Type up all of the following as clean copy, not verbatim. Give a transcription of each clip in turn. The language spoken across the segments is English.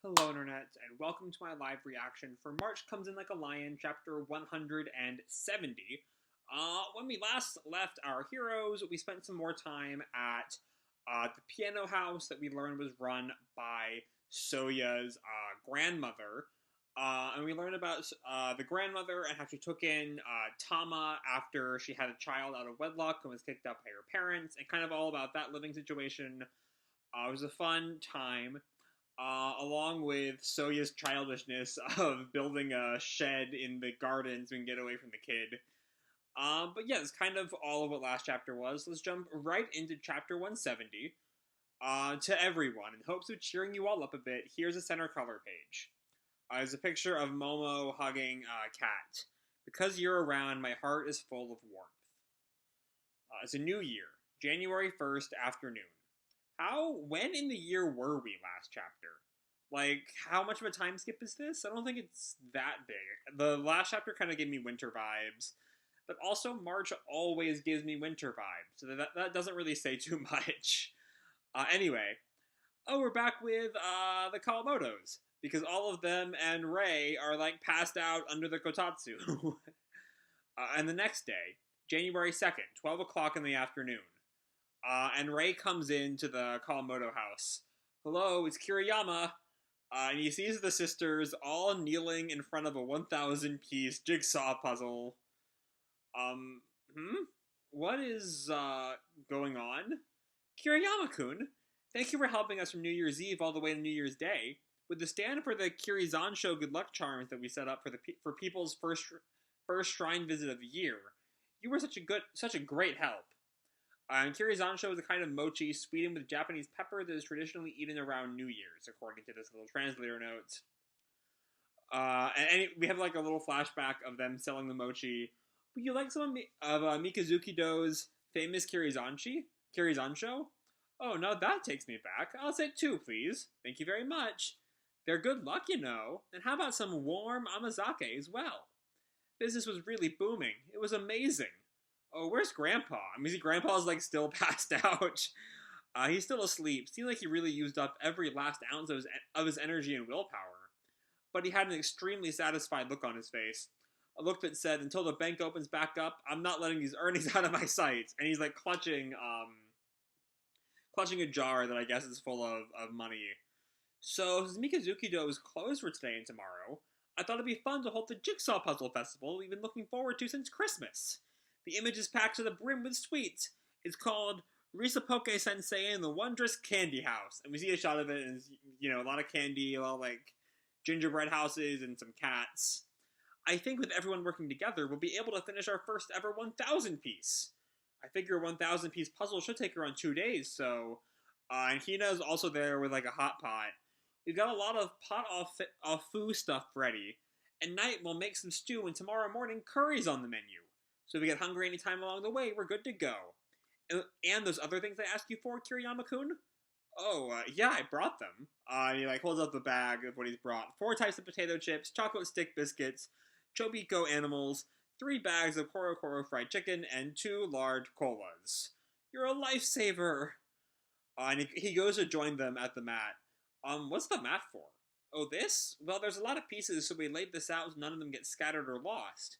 Hello Internet, and welcome to my live reaction for March Comes in Like a Lion, chapter 170. When we last left our heroes, we spent some more time at the piano house that we learned was run by Soya's grandmother. And we learned about the grandmother and how she took in Tama after she had a child out of wedlock and was kicked out by her parents, and kind of all about that living situation. It was a fun time. Along with Soya's childishness of building a shed in the garden so we can get away from the kid. But yeah, that's kind of all of what last chapter was. Let's jump right into chapter 170. To everyone, in hopes of cheering you all up a bit, here's a center color page. There's a picture of Momo hugging Cat. Because you're around, my heart is full of warmth. It's a new year, January 1st afternoon. When in the year were we last chapter? Like, how much of a time skip is this? I don't think it's that big. The last chapter kind of gave me winter vibes, but also March always gives me winter vibes, so that doesn't really say too much. Anyway, we're back with the Kawamotos, because all of them and Rei are, like, passed out under the kotatsu. And the next day, January 2nd, 12 o'clock in the afternoon. And Rei comes into the Kawamoto house. Hello, it's Kiriyama. And he sees the sisters all kneeling in front of a 1,000-piece jigsaw puzzle. What is, going on? Kiriyama-kun, thank you for helping us from New Year's Eve all the way to New Year's Day. With the stand for the Kirizan-sho good luck charms that we set up for people's first shrine visit of the year, you were such a great help. And Kirizan-sho is a kind of mochi sweetened with Japanese pepper that is traditionally eaten around New Year's, according to this little translator note. And we have like a little flashback of them selling the mochi. Would you like some of Mikazuki-do's famous Kirizan-sho? Oh, now that takes me back. I'll say 2, please. Thank you very much. They're good luck, you know. And how about some warm amazake as well? Business was really booming. It was amazing. Oh, where's Grandpa? I mean, Grandpa's, like, still passed out. He's still asleep. Seemed like he really used up every last ounce of his energy and willpower. But he had an extremely satisfied look on his face. A look that said, until the bank opens back up, I'm not letting these earnings out of my sight. And he's, like, clutching a jar that I guess is full of money. So, since Mikazuki-do is closed for today and tomorrow, I thought it'd be fun to hold the Jigsaw Puzzle Festival we've been looking forward to since Christmas. The image is packed to the brim with sweets. It's called Risapoke Sensei and the Wondrous Candy House. And we see a shot of it, and it's, you know, a lot of candy, a lot of, like, gingerbread houses and some cats. I think with everyone working together, we'll be able to finish our first ever 1,000-piece. I figure a 1,000-piece puzzle should take around 2 days, so... and Hina's also there with, like, a hot pot. We've got a lot of pot-au-feu stuff ready. At night, we'll make some stew, and tomorrow morning, curry's on the menu. So if we get hungry anytime along the way, we're good to go. And those other things I asked you for, Kiriyama-kun? Oh, yeah, I brought them. He, like, holds up the bag of what he's brought. 4 types of potato chips, chocolate stick biscuits, Chobiko animals, 3 bags of Koro Koro fried chicken, and 2 large colas. You're a lifesaver! And he goes to join them at the mat. What's the mat for? Oh, this? Well, there's a lot of pieces, so we laid this out so none of them get scattered or lost.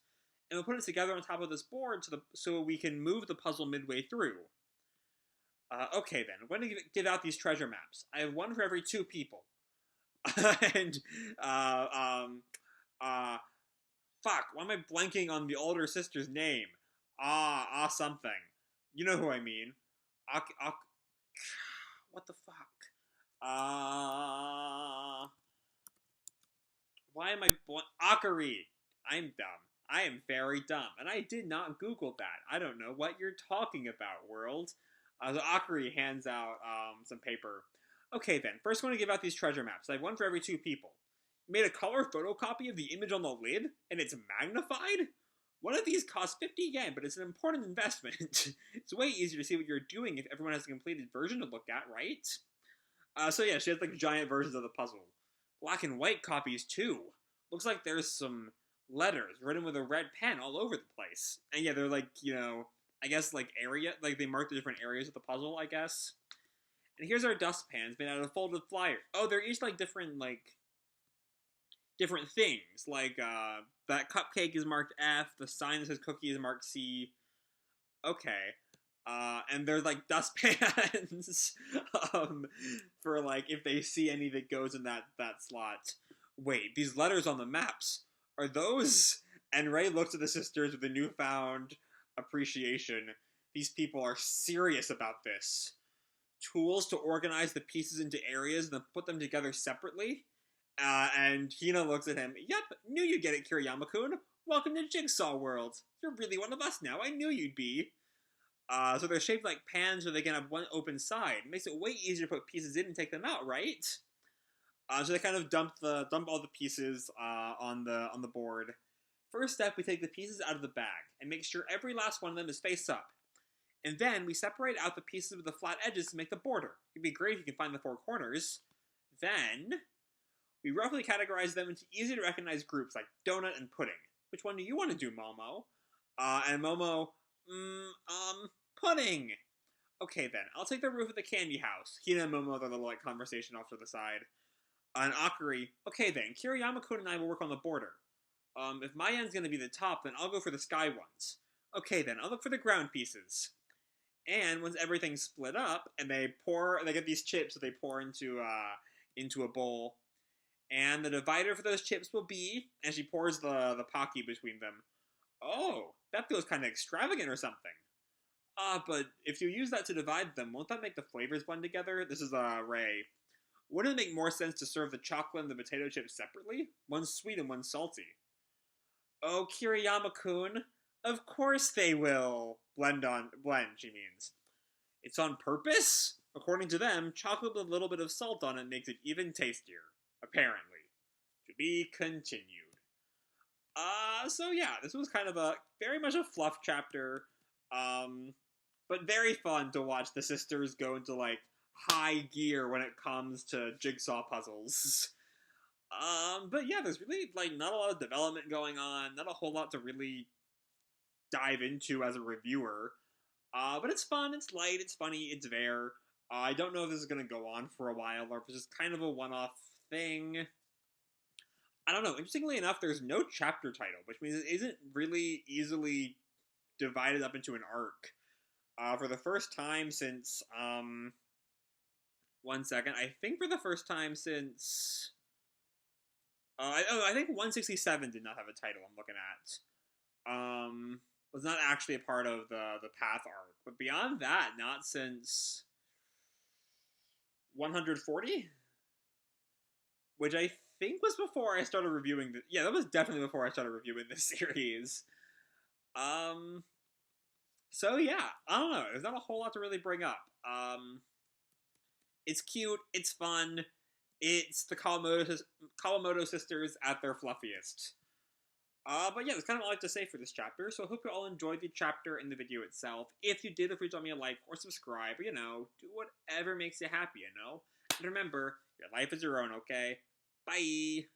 And we'll put it together on top of this board so we can move the puzzle midway through. Okay then, I'm going to give out these treasure maps. I have one for every 2 people. And, fuck, why am I blanking on the older sister's name? Something. You know who I mean. What the fuck? Why am I Akari. I'm dumb. I am very dumb, and I did not Google that. I don't know what you're talking about, world. So Akari hands out some paper. Okay then, first I want to give out these treasure maps. I have one for every 2 people. You made a color photocopy of the image on the lid, and it's magnified? One of these costs 50 yen, but it's an important investment. It's way easier to see what you're doing if everyone has a completed version to look at, right? So yeah, she has like giant versions of the puzzle. Black and white copies too. Looks like there's some letters written with a red pen all over the place. And yeah, they're like, you know, I guess like they mark the different areas of the puzzle, I guess. And here's our dustpans made out of folded flyers. Oh, they're each like different things. Like that cupcake is marked F. The sign that says cookie is marked C. Okay. And there's like dustpans for like if they see any that goes in that slot. Wait, these letters on the maps, are those? And Ray looks at the sisters with a newfound appreciation. These people are serious about this. Tools to organize the pieces into areas and then put them together separately. And Hina looks at him. Yep, knew you'd get it, Kiriyama-kun. Welcome to Jigsaw World. You're really one of us now. I knew you'd be. So they're shaped like pans so they can have one open side. It makes it way easier to put pieces in and take them out, right? So they kind of dump all the pieces on the board. First step, we take the pieces out of the bag and make sure every last one of them is face up. And then we separate out the pieces with the flat edges to make the border. It'd be great if you can find the four corners. Then we roughly categorize them into easy to recognize groups like donut and pudding. Which one do you want to do, Momo? And Momo, pudding. Okay then, I'll take the roof of the candy house. Hina and Momo have a little like conversation off to the side. And Akari, okay then, Kiriyama-kun and I will work on the border. If my end's gonna be the top, then I'll go for the sky ones. Okay then, I'll look for the ground pieces. And once everything's split up, and they get these chips that they pour into a bowl. And the divider for those chips will be, and she pours the Pocky between them. Oh, that feels kind of extravagant or something. But if you use that to divide them, won't that make the flavors blend together? This is Ray. Wouldn't it make more sense to serve the chocolate and the potato chips separately? One's sweet and one's salty. Oh, Kiriyama-kun, of course they will. Blend, she means. It's on purpose? According to them, chocolate with a little bit of salt on it makes it even tastier. Apparently. To be continued. So yeah, this was kind of very much a fluff chapter. But very fun to watch the sisters go into, like, high gear when it comes to jigsaw puzzles. But yeah, there's really, like, not a lot of development going on, not a whole lot to really dive into as a reviewer. But it's fun, it's light, it's funny, it's there. I don't know if this is going to go on for a while, or if it's just kind of a one-off thing. I don't know. Interestingly enough, there's no chapter title, which means it isn't really easily divided up into an arc. For the first time since, one second, I think for the first time since, I think 167 did not have a title I'm looking at. Was not actually a part of the Path arc. But beyond that, not since 140? Which I think was before I started reviewing the... Yeah, that was definitely before I started reviewing this series. So yeah, I don't know. There's not a whole lot to really bring up. It's cute. It's fun. It's the Kawamoto sisters at their fluffiest. But yeah, that's kind of all I have to say for this chapter. So I hope you all enjoyed the chapter and the video itself. If you did, feel free to drop me a like or subscribe. Or, do whatever makes you happy, And remember, your life is your own, okay? Bye!